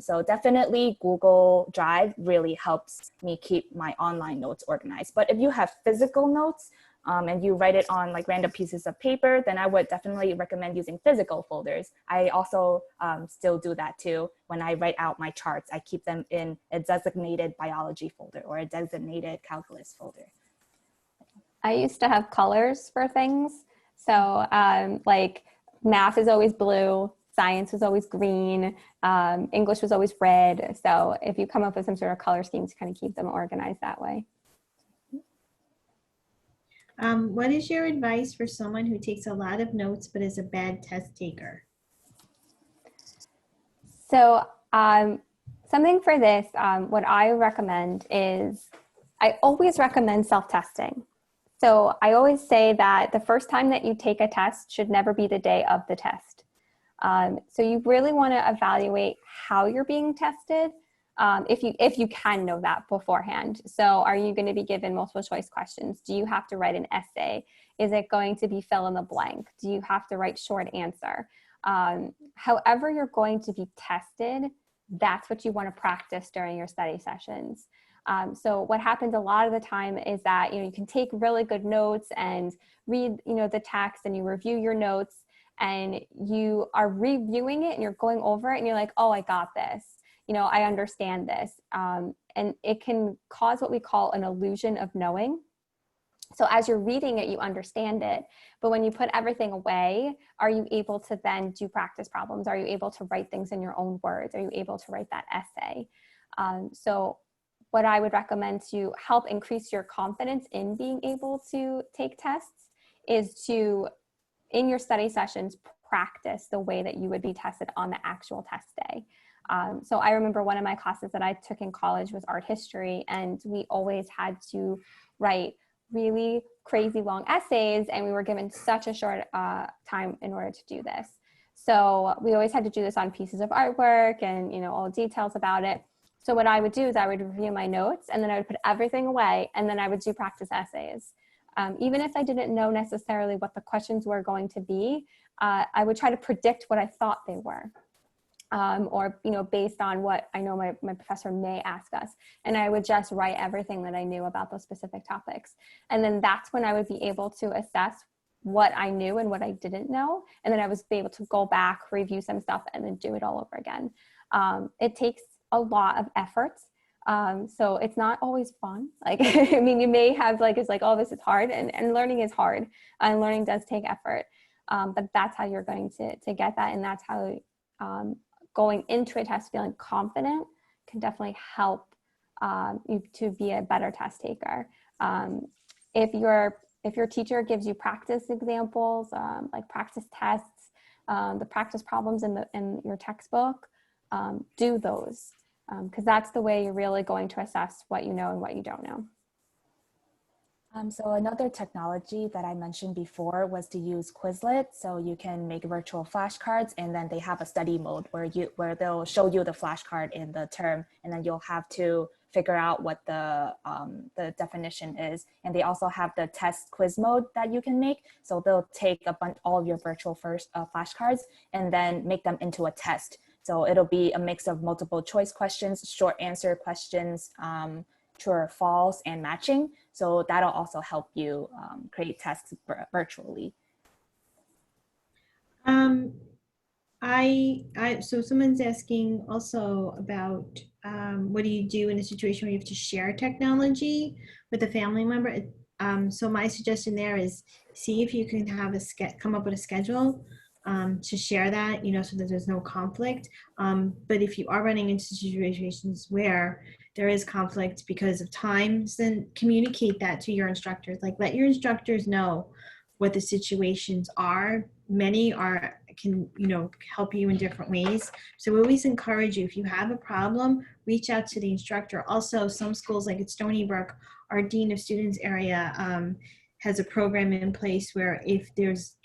So definitely Google Drive really helps me keep my online notes organized. But if you have physical notes and you write it on like random pieces of paper, then I would definitely recommend using physical folders. I also still do that too. When I write out my charts, I keep them in a designated biology folder or a designated calculus folder. I used to have colors for things. So like math is always blue, science was always green, English was always red. So if you come up with some sort of color scheme to kind of keep them organized that way. What is your advice for someone who takes a lot of notes but is a bad test taker? So something for this, what I recommend is, I always recommend self-testing. So I always say that the first time that you take a test should never be the day of the test. So you really want to evaluate how you're being tested, if you can know that beforehand. So are you going to be given multiple choice questions? Do you have to write an essay? Is it going to be fill in the blank? Do you have to write short answer? However you're going to be tested, that's what you want to practice during your study sessions. So what happens a lot of the time is that, you can take really good notes and read, the text, and you review your notes, and you are reviewing it and you're going over it and you're like, oh, I got this. I understand this. And it can cause what we call an illusion of knowing. So as you're reading it, you understand it. But when you put everything away, are you able to then do practice problems? Are you able to write things in your own words? Are you able to write that essay? So what I would recommend to help increase your confidence in being able to take tests is to, in your study sessions, practice the way that you would be tested on the actual test day. So I remember one of my classes that I took in college was art history, and we always had to write really crazy long essays, and we were given such a short time in order to do this. So we always had to do this on pieces of artwork and, all the details about it. So what I would do is I would review my notes, and then I would put everything away, and then I would do practice essays. Even if I didn't know necessarily what the questions were going to be, I would try to predict what I thought they were. Or, based on what I know my professor may ask us. And I would just write everything that I knew about those specific topics. And then that's when I would be able to assess what I knew and what I didn't know. And then I was able to go back, review some stuff, and then do it all over again. It takes a lot of effort. So it's not always fun. Like, I mean, you may have it's like, oh, this is hard, and learning is hard, and learning does take effort. But that's how you're going to get that. And that's how, going into a test feeling confident can definitely help you to be a better test taker. If your teacher gives you practice examples, like practice tests, the practice problems in your textbook, do those, because that's the way you're really going to assess what you know and what you don't know. So another technology that I mentioned before was to use Quizlet. So you can make virtual flashcards, and then they have a study mode where they'll show you the flashcard in the term, and then you'll have to figure out what the definition is. And they also have the test quiz mode that you can make. So they'll take all of your virtual flashcards and then make them into a test. So it'll be a mix of multiple choice questions, short answer questions, true or false, and matching. So that'll also help you create tests virtually. So someone's asking also about what do you do in a situation where you have to share technology with a family member? So my suggestion there is see if you can have come up with a schedule to share that, so that there's no conflict. But if you are running into situations where there is conflict because of times, then communicate that to your instructors. Like, let your instructors know what the situations are. Many can, help you in different ways. So we always encourage you, if you have a problem, reach out to the instructor. Also, some schools like at Stony Brook, our Dean of Students area has a program in place where if there's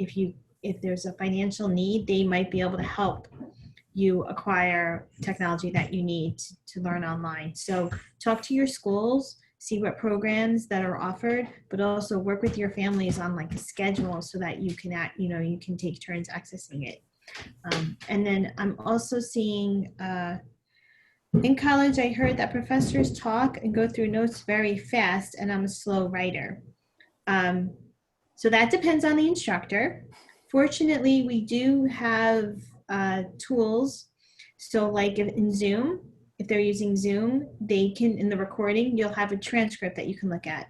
a financial need, they might be able to help you acquire technology that you need to learn online. So talk to your schools, see what programs that are offered, but also work with your families on like a schedule so that you can you can take turns accessing it. And then I'm also seeing in college, I heard that professors talk and go through notes very fast, and I'm a slow writer. So that depends on the instructor. Fortunately, we do have tools. So like in Zoom, if they're using Zoom, they can, in the recording, you'll have a transcript that you can look at.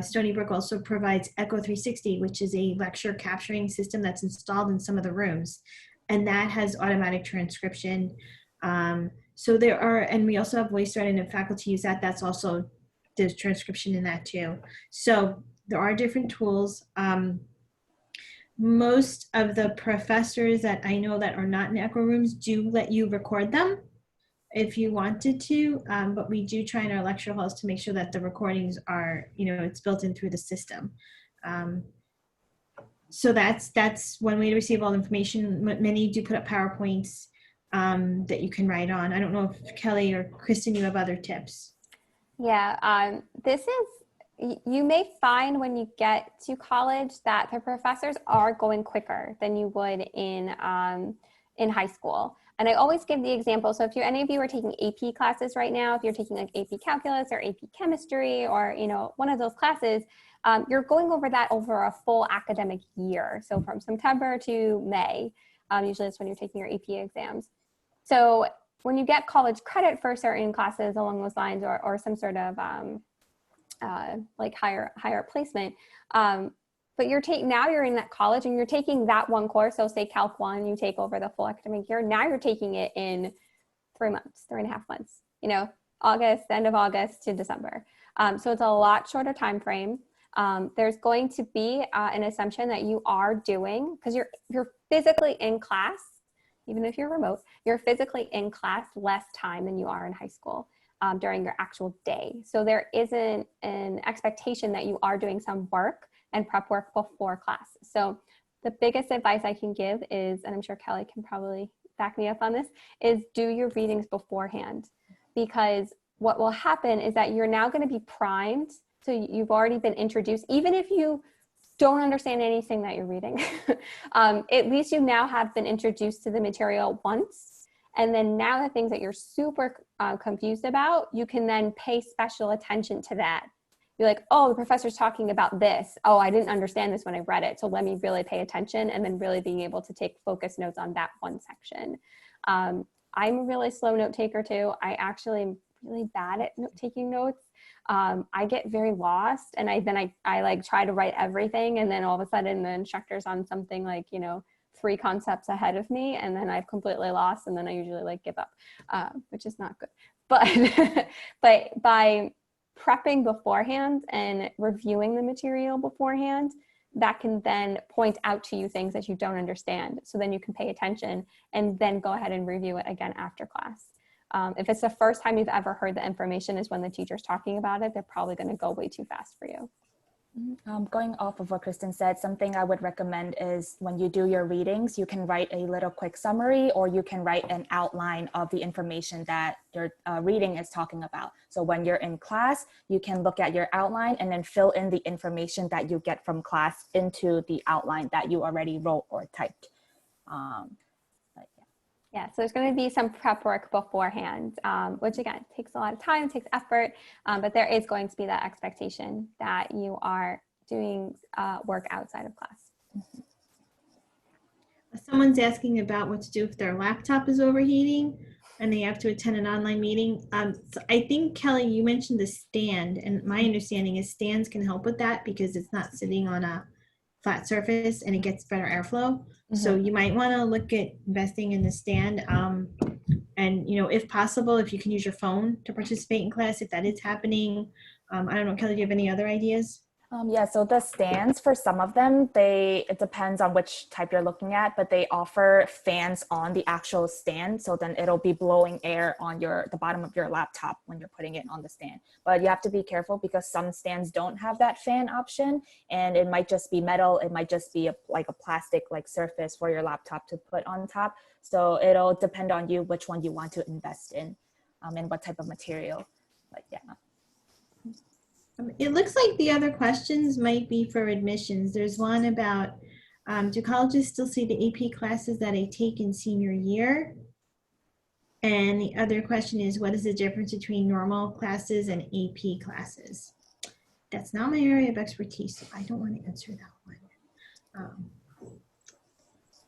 Stony Brook also provides Echo 360, which is a lecture capturing system that's installed in some of the rooms. And that has automatic transcription. So there are, and we also have VoiceThread, and if faculty use that, that's also, there's transcription in that too. So there are different tools. Most of the professors that I know that are not in echo rooms do let you record them if you wanted to, but we do try in our lecture halls to make sure that the recordings are, it's built in through the system. So that's one way to receive all the information. Many do put up PowerPoints that you can write on. I don't know if Kelly or Kristen, you have other tips. Yeah, you may find when you get to college that the professors are going quicker than you would in high school. And I always give the example. So if any of you are taking AP classes right now, if you're taking like AP Calculus or AP Chemistry or, one of those classes, you're going over that over a full academic year. So from September to May, usually that's when you're taking your AP exams. So when you get college credit for certain classes along those lines or some sort of like higher placement, but now you're in that college and you're taking that one course. So say Calc 1, you take over the full academic year. Now you're taking it in 3 months, 3.5 months, August, end of August to December. So it's a lot shorter time frame. There's going to be an assumption that you are doing, because you're physically in class, even if you're remote, you're physically in class less time than you are in high school during your actual day. So there isn't an expectation that you are doing some work and prep work before class. So the biggest advice I can give is, and I'm sure Kelly can probably back me up on this, is do your readings beforehand. Because what will happen is that you're now going to be primed. So you've already been introduced, even if you don't understand anything that you're reading. At least you now have been introduced to the material once. And then now the things that you're super confused about, you can then pay special attention to that. You're like, oh, the professor's talking about this. Oh, I didn't understand this when I read it. So let me really pay attention, and then really being able to take focus notes on that one section. I'm a really slow note taker too. I actually am really bad at taking notes. I get very lost, and I like try to write everything, and then all of a sudden the instructor's on something like, 3 concepts ahead of me, and then I've completely lost, and then I usually like give up, which is not good. But but by prepping beforehand and reviewing the material beforehand, that can then point out to you things that you don't understand. So then you can pay attention and then go ahead and review it again after class. If it's the first time you've ever heard the information is when the teacher's talking about it, they're probably going to go way too fast for you. Going off of what Kristen said, something I would recommend is when you do your readings, you can write a little quick summary, or you can write an outline of the information that your reading is talking about. So when you're in class, you can look at your outline and then fill in the information that you get from class into the outline that you already wrote or typed. Yeah, so there's going to be some prep work beforehand, which again, takes a lot of time, takes effort, but there is going to be that expectation that you are doing work outside of class. Someone's asking about what to do if their laptop is overheating and they have to attend an online meeting. So I think, Kelly, you mentioned the stand, and my understanding is stands can help with that because it's not sitting on a flat surface and it gets better airflow. So you might want to look at investing in the stand, and if possible, if you can use your phone to participate in class, if that is happening. I don't know, Kelly, do you have any other ideas? Yeah, so the stands for some of them, it depends on which type you're looking at, but they offer fans on the actual stand. So then it'll be blowing air on the bottom of your laptop when you're putting it on the stand. But you have to be careful because some stands don't have that fan option, and it might just be metal. It might just be like a plastic like surface for your laptop to put on top. So it'll depend on you which one you want to invest in, and what type of material. But yeah. It looks like the other questions might be for admissions. There's one about, do colleges still see the AP classes that I take in senior year? And the other question is, what is the difference between normal classes and AP classes? That's not my area of expertise, so I don't want to answer that one.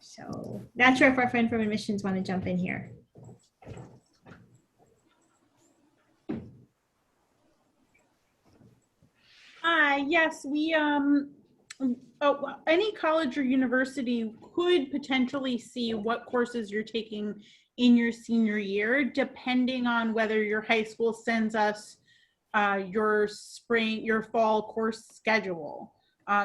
So not sure if our friend from admissions want to jump in here. Yes, any college or university could potentially see what courses you're taking in your senior year, depending on whether your high school sends us your fall course schedule.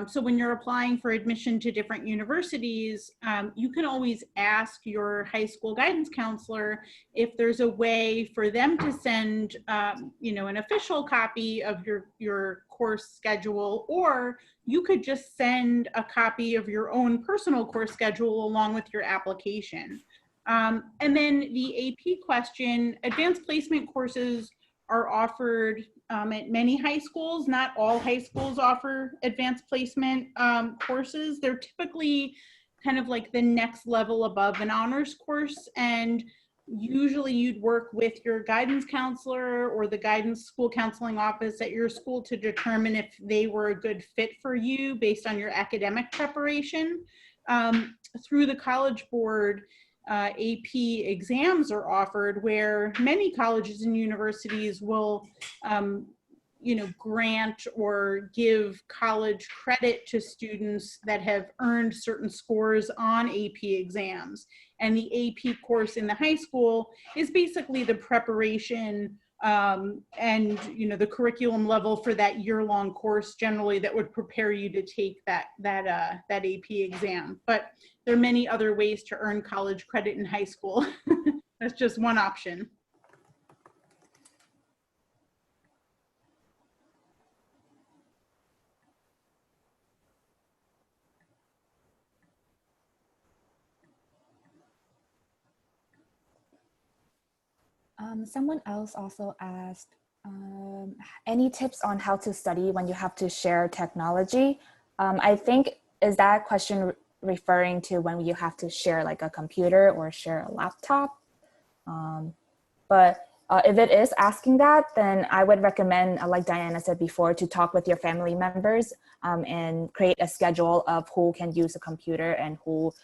So when you're applying for admission to different universities, you can always ask your high school guidance counselor if there's a way for them to send, an official copy of your course schedule, or you could just send a copy of your own personal course schedule along with your application. And then the AP question, advanced placement courses are offered at many high schools. Not all high schools offer advanced placement courses. They're typically kind of like the next level above an honors course, and usually you'd work with your guidance counselor or the guidance school counseling office at your school to determine if they were a good fit for you based on your academic preparation. Through the College Board, AP exams are offered, where many colleges and universities will grant or give college credit to students that have earned certain scores on AP exams. And the AP course in the high school is basically the preparation and the curriculum level for that year-long course generally that would prepare you to take that AP exam. But there are many other ways to earn college credit in high school. That's just one option. Someone else also asked, any tips on how to study when you have to share technology? I think, is that question referring to when you have to share like a computer or share a laptop? But if it is asking that, then I would recommend, like Diana said before, to talk with your family members and create a schedule of who can use a computer and who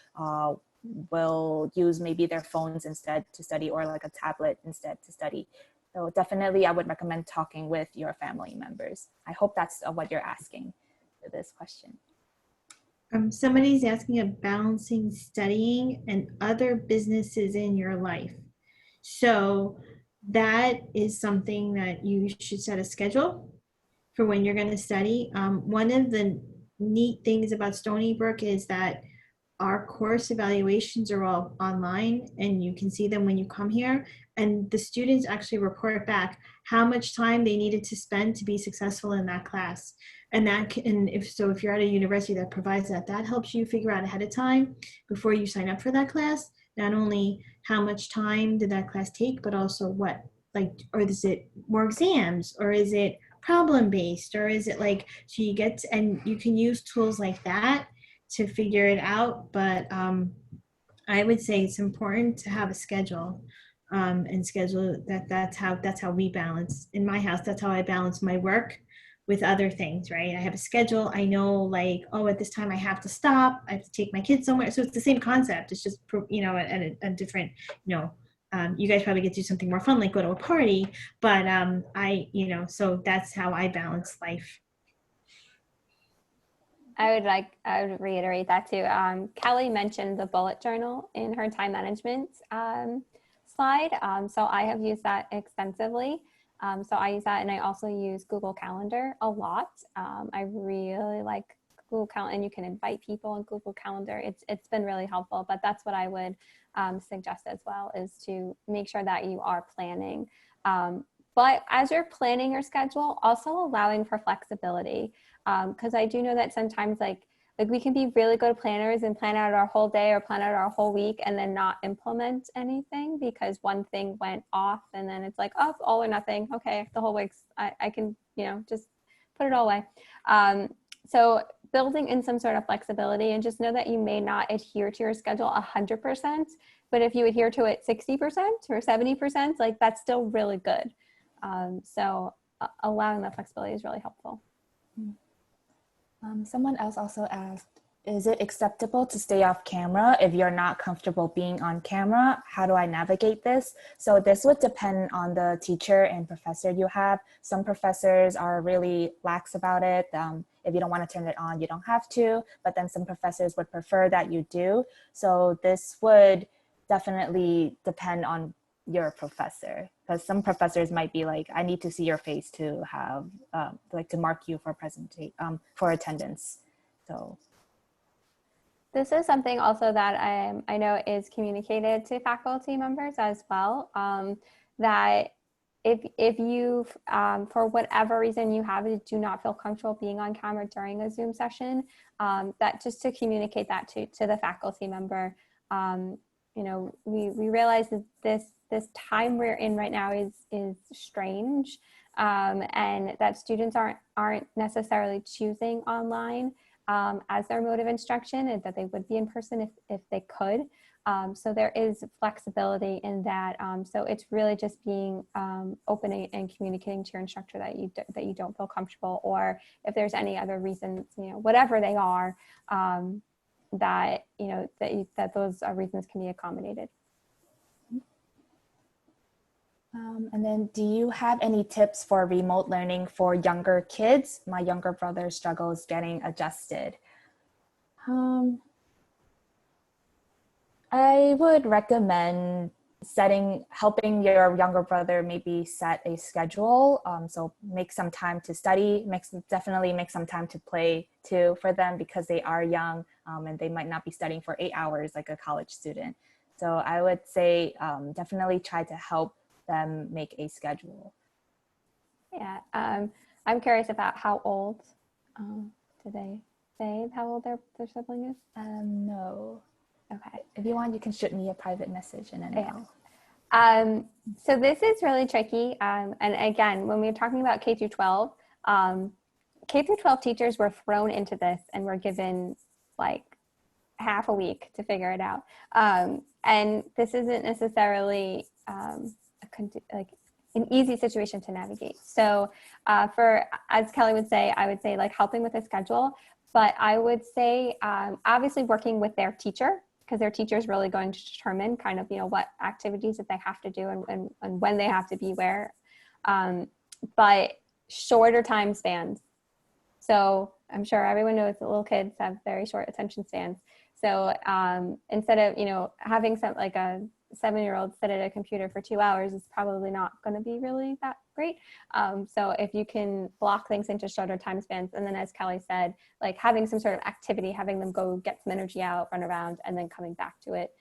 will use maybe their phones instead to study, or like a tablet instead to study. So definitely I would recommend talking with your family members. I hope that's what you're asking for this question. Somebody's asking about balancing studying and other businesses in your life. So that is something that you should set a schedule for when you're going to study. One of the neat things about Stony Brook is that our course evaluations are all online and you can see them when you come here, and the students actually report back how much time they needed to spend to be successful in that class. And if you're at a university that provides that helps you figure out ahead of time before you sign up for that class, not only how much time did that class take, but also or is it more exams, or is it problem based, or is it so you get to, and you can use tools like that to figure it out. But I would say it's important to have a schedule and schedule that. That's how we balance in my house. That's how I balance my work with other things, right? I have a schedule. I know at this time I have to stop. I have to take my kids somewhere. So it's the same concept. It's just, at a different, you guys probably get to do something more fun, like go to a party. But so that's how I balance life. I would reiterate that too. Kelly mentioned the bullet journal in her time management slide. So I have used that extensively. So I use that, and I also use Google Calendar a lot. I really like Google Calendar, and you can invite people in Google Calendar. It's been really helpful, but that's what I would suggest as well, is to make sure that you are planning. But as you're planning your schedule, also allowing for flexibility, because I do know that sometimes like we can be really good planners and plan out our whole day or plan out our whole week and then not implement anything because one thing went off, and then it's like, oh, all or nothing. Okay, the whole week's, I can, just put it all away. So building in some sort of flexibility, and just know that you may not adhere to your schedule 100%, but if you adhere to it 60% or 70%, like that's still really good. So allowing that flexibility is really helpful. Someone else also asked, is it acceptable to stay off camera if you're not comfortable being on camera? How do I navigate this? So this would depend on the teacher and professor you have. Some professors are really lax about it. If you don't want to turn it on, you don't have to, but then some professors would prefer that you do. So this would definitely depend on your professor, because some professors might be like, I need to see your face to have like to mark you for for attendance. So this is something also that I know is communicated to faculty members as well, that if you for whatever reason you do not feel comfortable being on camera during a Zoom session, that just to communicate that to the faculty member. We realize that this time we're in right now is strange, and that students aren't necessarily choosing online as their mode of instruction, and that they would be in person if they could. So there is flexibility in that. So it's really just being open and communicating to your instructor that you don't feel comfortable, or if there's any other reasons, whatever they are, that those reasons can be accommodated. And then, do you have any tips for remote learning for younger kids? My younger brother struggles getting adjusted. I would recommend helping your younger brother maybe set a schedule. So make some time to study, definitely make some time to play too for them, because they are young and they might not be studying for 8 hours like a college student. So I would say definitely try to help them make a schedule. Yeah, I'm curious about how old did they say how old their sibling is? No. Okay. If you want, you can shoot me a private message and then so this is really tricky. And again, when we're talking about K through 12, K through 12 teachers were thrown into this and were given like half a week to figure it out. And this isn't necessarily an easy situation to navigate. So as Kelly would say, I would say like helping with a schedule, but I would say obviously working with their teacher, because their teacher is really going to determine kind of, what activities that they have to do and when they have to be where. But shorter time spans. So I'm sure everyone knows that little kids have very short attention spans. So instead of, having like a 7-year-old sit at a computer for 2 hours is probably not going to be really that great. So if you can block things into shorter time spans, and then as Kelly said, like having some sort of activity, having them go get some energy out, run around, and then coming back to it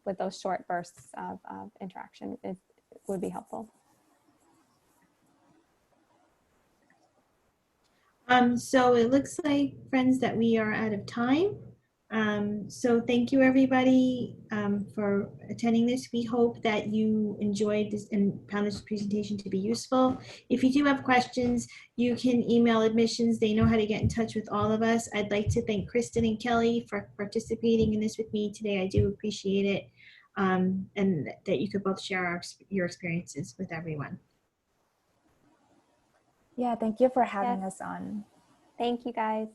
with those short bursts of interaction would be helpful. So it looks like, friends, that we are out of time. So thank you, everybody, for attending this. We hope that you enjoyed this and found this presentation to be useful. If you do have questions, you can email admissions. They know how to get in touch with all of us. I'd like to thank Kristen and Kelly for participating in this with me today. I do appreciate it, and that you could both share your experiences with everyone. Yeah, thank you for having us on. Thank you, guys.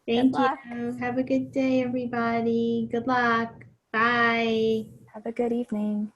Thank you. Have a good day, everybody. Good luck. Bye. Have a good evening.